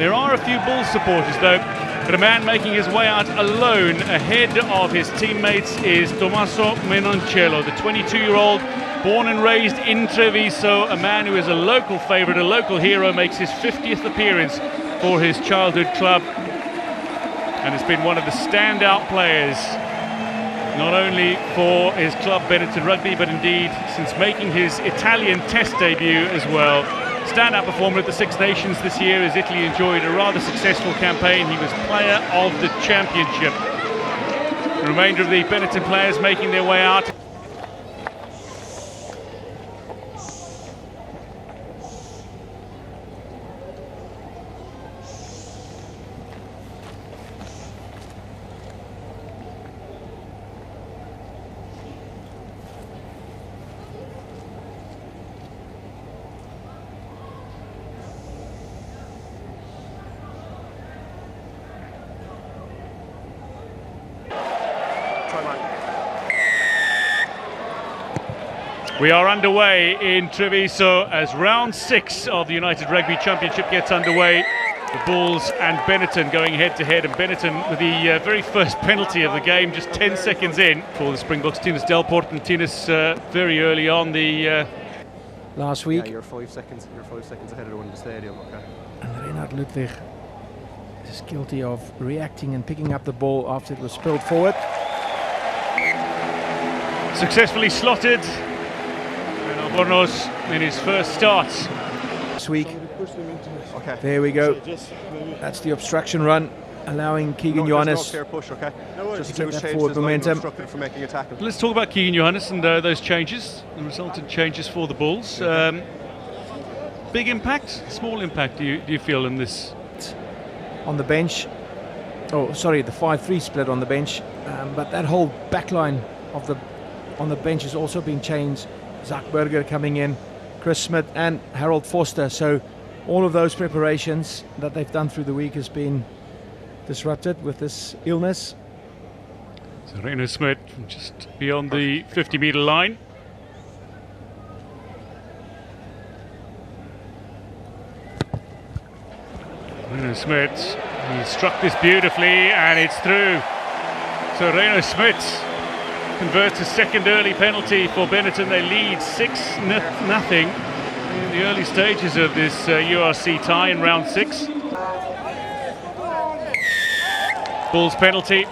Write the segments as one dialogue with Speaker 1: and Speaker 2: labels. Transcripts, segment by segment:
Speaker 1: There are a few Bulls supporters though, but a man making his way out alone ahead of his teammates is Tommaso Menoncello, the 22-year-old, born and raised in Treviso, a man who is a local favourite, a local hero, makes his 50th appearance for his childhood club, and has been one of the standout players, not only for his club Benetton Rugby, but indeed since making his Italian Test debut as well. Standout performer at the Six Nations this year as Italy enjoyed a rather successful campaign. He was player of the championship. The remainder of the Benetton players making their way out. We are underway in Treviso as round 6 of the United Rugby Championship gets underway. The Bulls and Benetton going head to head, and Benetton with the very first penalty of the game just 10 seconds in for the Springboks. Tinus Delport and Tinus very early on the
Speaker 2: last week.
Speaker 3: Yeah, you're 5 seconds ahead of the one in the stadium. Okay.
Speaker 2: And Reinhard Ludwig is guilty of reacting and picking up the ball after it was spilled forward.
Speaker 1: Successfully slotted. Bornos in his first start
Speaker 2: this week.
Speaker 3: Okay.
Speaker 2: There we go. That's the obstruction run, allowing Keegan Johannes
Speaker 3: to
Speaker 2: get that forward momentum.
Speaker 1: Let's talk about Keegan Johannes and those changes, the resultant changes for the Bulls. Big impact, small impact do you feel in this?
Speaker 2: On the bench, oh sorry, the 5-3 split on the bench, but that whole backline on the bench has also been changed. Zach Berger coming in, Chris Smith and Harold Foster. So all of those preparations that they've done through the week has been disrupted with this illness.
Speaker 1: So Reno Smith just beyond the 50-metre line. Reno Smith, he struck this beautifully and it's through. So Reno Smith converts a second early penalty for Benetton. They lead 6-0 in the early stages of this URC tie in round 6. Bulls penalty.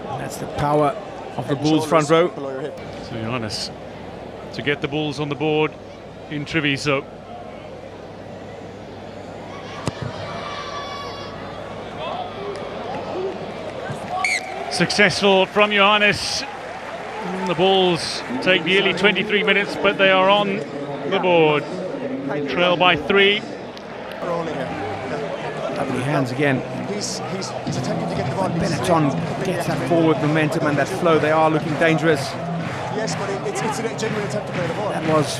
Speaker 2: And that's the power of the Bulls front row.
Speaker 1: So Johannes to get the Bulls on the board in Treviso. Successful from Johannes. The Bulls take nearly 23 minutes, but they are on the board. Trail by 3.
Speaker 2: Lovely hands again.
Speaker 3: He's attempting to get the ball.
Speaker 2: Benetton gets that forward momentum and that flow. They are looking dangerous.
Speaker 3: Yes, but it's a genuine attempt to play the ball.
Speaker 2: That was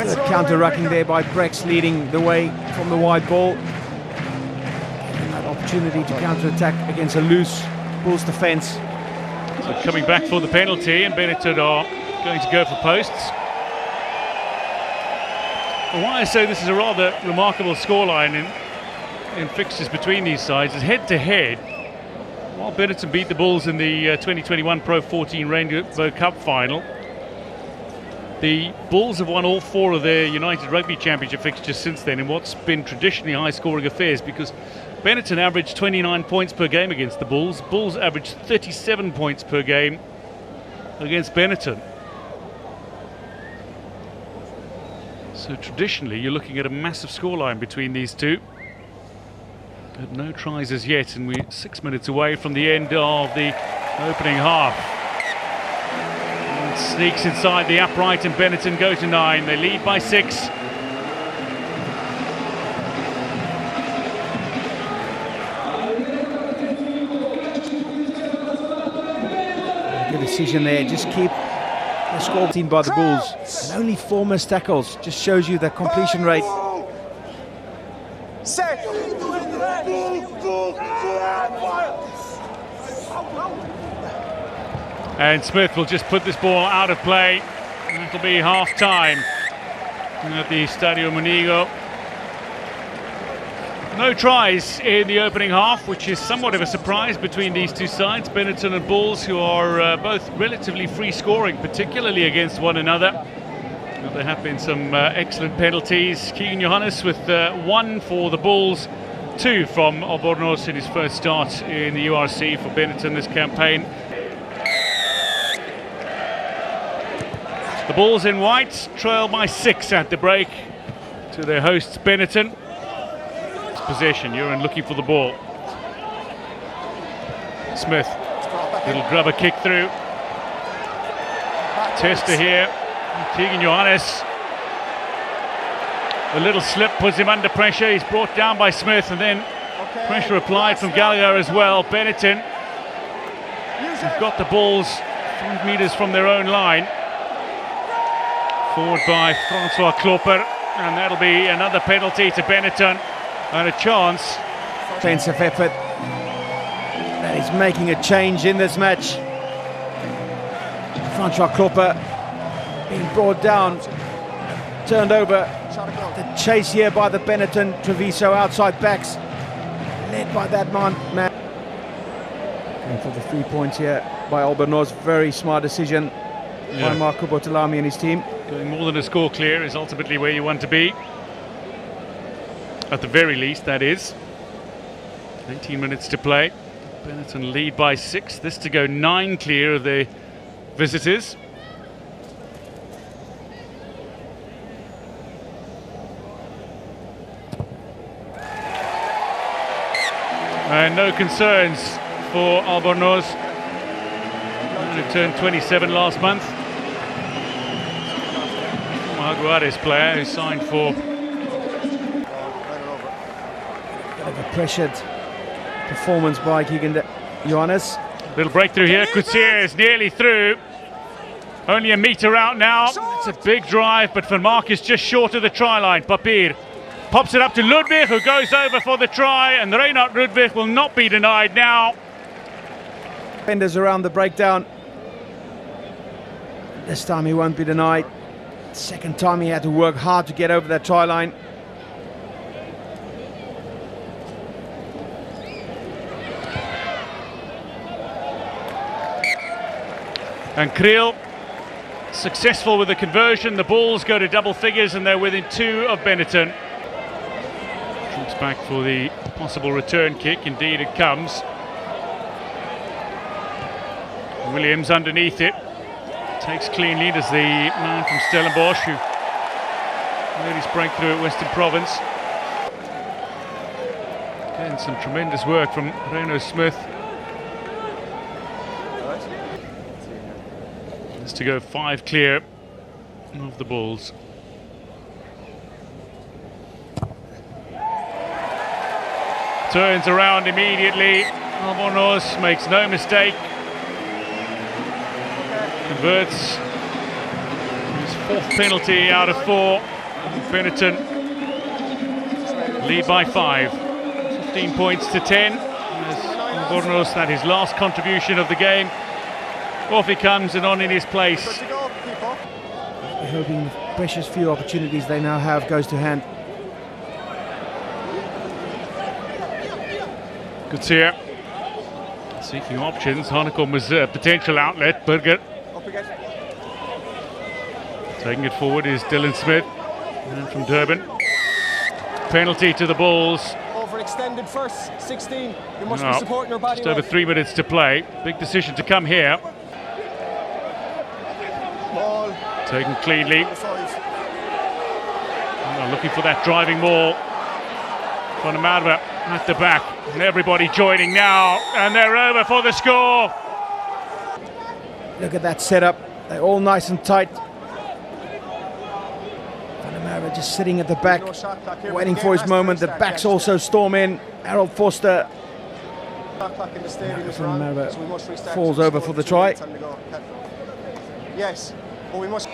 Speaker 2: good counter-rucking there by Brex, leading the way from the wide ball. Opportunity to counter-attack against a loose Bulls defence.
Speaker 1: So coming back for the penalty, and Benetton are going to go for posts. And why I say this is a rather remarkable scoreline in fixtures between these sides is head-to-head. While Benetton beat the Bulls in the 2021 Pro 14 Rainbow Cup final, the Bulls have won all 4 of their United Rugby Championship fixtures since then in what's been traditionally high-scoring affairs, because Benetton averaged 29 points per game against the Bulls. Bulls averaged 37 points per game against Benetton. So traditionally, you're looking at a massive scoreline between these two. But no tries as yet, and we're 6 minutes away from the end of the opening half. And sneaks inside the upright, and Benetton go to 9. They lead by 6.
Speaker 2: Good decision there. Just keep the score team by the Bulls. And only 4 missed tackles. Just shows you the completion rate.
Speaker 3: Set.
Speaker 1: And Smith will just put this ball out of play. It'll be half time. at the Stadio Munigo. No tries in the opening half, which is somewhat of a surprise between these two sides, Benetton and Bulls, who are both relatively free scoring, particularly against one another. Well, there have been some excellent penalties. Keegan Johannes with 1 for the Bulls, 2 from Albornoz in his first start in the URC for Benetton this campaign. The Bulls in white trail by 6 at the break to their hosts Benetton. Possession, Uran looking for the ball. Smith, little grubber kick through. Tester here, Keegan Johannes. A little slip puts him under pressure. He's brought down by Smith, and then pressure applied from Gallagher as well. Benetton have got the Bulls 5 metres from their own line. Forward by Francois Klopper, and that'll be another penalty to Benetton. And a chance.
Speaker 2: Defensive effort that is making a change in this match. Francois Klopper being brought down, turned over. The chase here by the Benetton Treviso outside backs, led by that man. Going for the 3 points here by Albornoz. Very smart decision by Marco Bortolami and his team.
Speaker 1: Going more than a score clear is ultimately where you want to be. At the very least, that is. 18 minutes to play. Benetton lead by 6. This to go 9 clear of the visitors. And no concerns for Albornoz, who turned 27 last month. Aguares player who signed for
Speaker 2: a pressured performance by Keegan Johannes.
Speaker 1: Little breakthrough here. Coetzee is nearly through. Only a metre out now. It's a big drive, but Van Mark is just short of the try line. Papier pops it up to Ludwig, who goes over for the try, and Reinhard Ludwig will not be denied now.
Speaker 2: Defenders around the breakdown. This time he won't be denied. Second time he had to work hard to get over that try line.
Speaker 1: And Kriel successful with the conversion. The Bulls go to double figures and they're within 2 of Benetton. Troops back for the possible return kick. Indeed it comes. Williams underneath it. Takes clean lead as the man from Stellenbosch who made his breakthrough at Western Province. Again, some tremendous work from Reno Smith. To go 5 clear of the Bulls. Turns around immediately. Albornoz makes no mistake. Converts his 4th penalty out of 4. Benetton lead by 5. 15 points to 10. As Albornoz, that his last contribution of the game. Off he comes and on in his place.
Speaker 2: We're hoping the precious few opportunities they now have goes to hand.
Speaker 1: Coetzee seeking options. Hanekom was a potential outlet. Burger taking it forward is Dylan Smith, man from Durban. Penalty to the Bulls.
Speaker 3: Overextended first, 16. You must be supporting your body.
Speaker 1: Just over 3 minutes to play. Big decision to come here.
Speaker 3: Ball.
Speaker 1: Taken cleanly. Looking for that driving ball. Van Marwa at the back. And everybody joining now. And they're over for the score.
Speaker 2: Look at that setup. They're all nice and tight. Van Marwa just sitting at the back, waiting for his moment. The backs also storm in. Harold Foster. Van Marwa falls over for the try.
Speaker 3: Yes, but we must.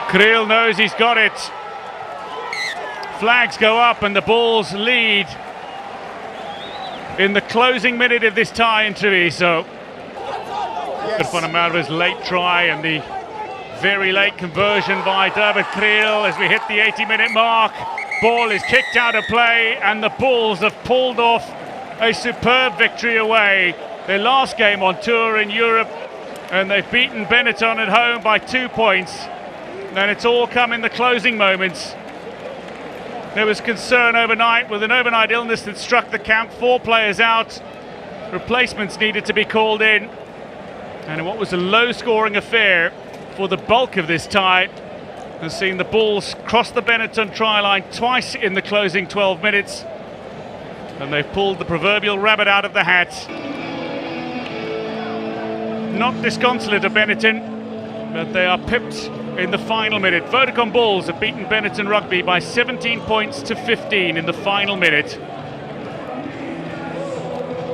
Speaker 1: Kriel knows he's got it. Flags go up and the Bulls lead in the closing minute of this tie in Treviso. Yes. Van Marwa's late try and the very late conversion by David Kriel as we hit the 80-minute mark. Ball is kicked out of play, and the Bulls have pulled off a superb victory away. Their last game on tour in Europe, and they've beaten Benetton at home by 2 points. And it's all come in the closing moments. There was concern overnight with an overnight illness that struck the camp. 4 players out. Replacements needed to be called in. And in what was a low-scoring affair for the bulk of this tie, has seen the Bulls cross the Benetton try line twice in the closing 12 minutes. And they've pulled the proverbial rabbit out of the hat. Not disconsolate of Benetton, but they are pipped in the final minute. Vodacom Bulls have beaten Benetton Rugby by 17 points to 15 in the final minute.